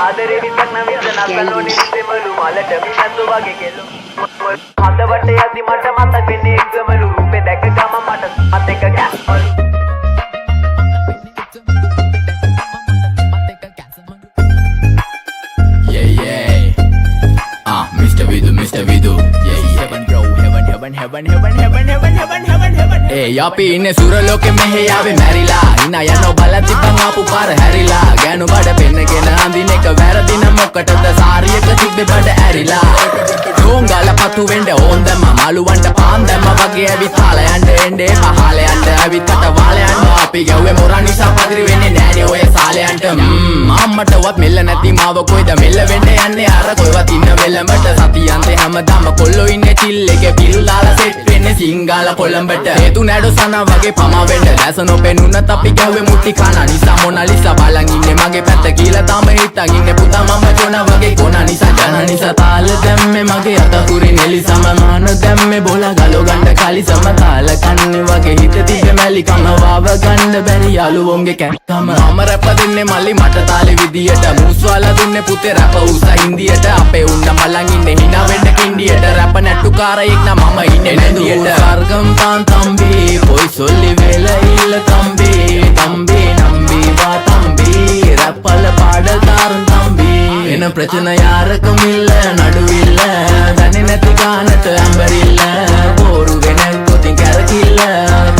ආදරේ විතක් නවිත නසලෝනේ ඉතෙමලු මලට මිනන්දු වගේ කෙලු හදවට යදි මට මතක වෙන්නේ එක්සමලු රූපේ දැක ගම මට මතක ගැස්මලු Mr. Vidu, yeah, heaven bro, heaven. Hey, yapi inne suraloke mehe yaave marila. Ina yano balati bang apu par harila. Ganu bada pennagena andine ka waradina mokkatada sariyaka tibbe bada arila. Dongala patu wende ondamma maluwanta paandamma wage avit hala yande ende pahala yande avit ata wala yande api gawwe moranisa padri wenne nane oya saleyanta ammata wat mella nathi mawa koida mella wende yanne ara koiwat inna welambata satiyante hamadama kollo inne chillege pilulala set wenne singala kolambata hetu nadu sana wage pama wende dasano penuna tapi gawwe mutti kana nisa mona lisa balan inne mage patta kila tama hitan inne puta mama jona wage kona nisa jana nisa tala demme mage ata kuri neli samana demme bola galo ganda kali samatala kanne wage hita tibbe mali kama wawa ganda bari yalu wonge kama mama rap dinne malli mata tale vidiyata muswala dunne putte rap usa hindiyata ape unna malan inne hina wenna kindiyata rap nattu kara ekna mama inne nandiyata sargam tan thambi poi solli vela illa thambi thambi nambi va thambi rap ala paadal tarun thambi ena prachana yarakum illa nadu illa dane nathi gaanata ambarilla poru vena kotin karakilla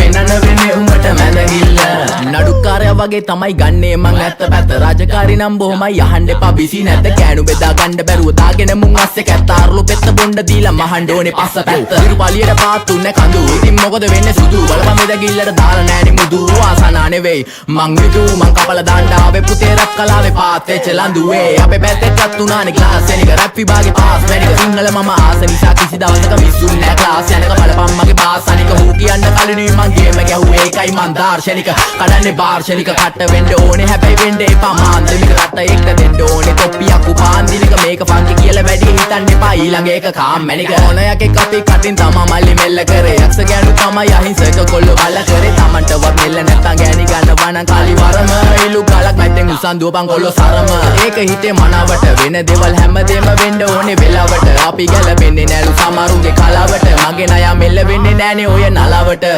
penana vene umbata madagilla නඩුකාරයා වගේ තමයි ගන්නේ මං ඇත්ත පැත්ත රාජකාරී නම් බොහොමයි යහන්න එපා busy නැද්ද කෑනු බෙදා ගන්න බැරුව දාගෙන මුං අස්සේ කැත්තාරුළු පෙත්ත බොණ්ඩ දීලා මහන්න ඕනේ පස්ස පැත්ත ඉරුපලියට පාත්තුන්නේ කඳු ඉතින් මොකද වෙන්නේ සුදු බලපන් මෙද ගිල්ලට දාලා නෑනේ මුදු ආසනා නෙවෙයි මං විදු මං කපලා දාන්න ආවේ පුතේ රැප් කලාවේ පාත් වෙච්ච ලඳුවේ අපේ පැත්තටත් උනානේ ක්ලාස් එනික රැප් විභාගේ පාස් වෙනික සිංහල මම ආස නිසා කිසි දවසක මිස්සුන්නේ නෑ ක්ලාස් යනක බලපන් මගේ පාස් අනික හූ කියන්න කලින් මං ගේම ගැහුවේ ඒකයි මං දාර්ශනික කඩන්නේ වාර්ෂනික කට වෙන්න ඕනේ හැබැයි වෙන්න එපා මාන්දමික රට එක්ක දෙන්න ඕනේ තොප්පියක් උපාන්දිනික මේක ෆන්කි කියලා වැඩි හිතන්න එපා ඊළඟ එක කාම්මැනික ඕනයක් එක්ක අපි කටින් තමා මල්ලි මෙල්ල කරේ යක්ෂ ගෑනු තමයි අහිංසක කොල්ලෝ බල කරේ තමන්ටවත් මෙල්ල නැත්තම් ගෑණි ගන්නවා නම් කාලි වරම ඉලු ගලක් නැත්නම් උසන් දුවපන් කොල්ලෝ සරම ඒක හිතේ මනාවට වෙන දේවල් හැමදේම වෙන්න ඕනේ වෙලාවට අපි ගැලපෙන්නේ නෑලු සමරුන්ගේ කලාවට මගේ නයා මෙල්ල වෙන්නේ නෑනේ ඔය නලාවට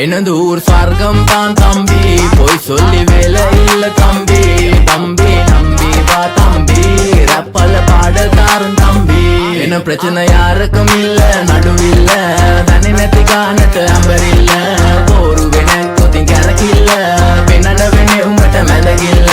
එනදූර් ස්වර්ගම් තාන් තම්බි පොයි සොල්ලි වෙල ඉල්ල තම්බි තම්බි නම්බි වා තම්බි රැප්පල පාඩල් තාරුන් තම්බි එන ප්‍රචන යාරකම ඉල්ල නඩු ඉල්ල දන්නේ නැති ගානට අඹරිල්ල පෝරු වෙන කොතින් කැරකිල්ල වෙනන වෙන්නේ උඹට මැදගිල්ල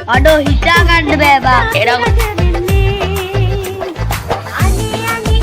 අඩෝ හිතා ගන්න බෑ බා.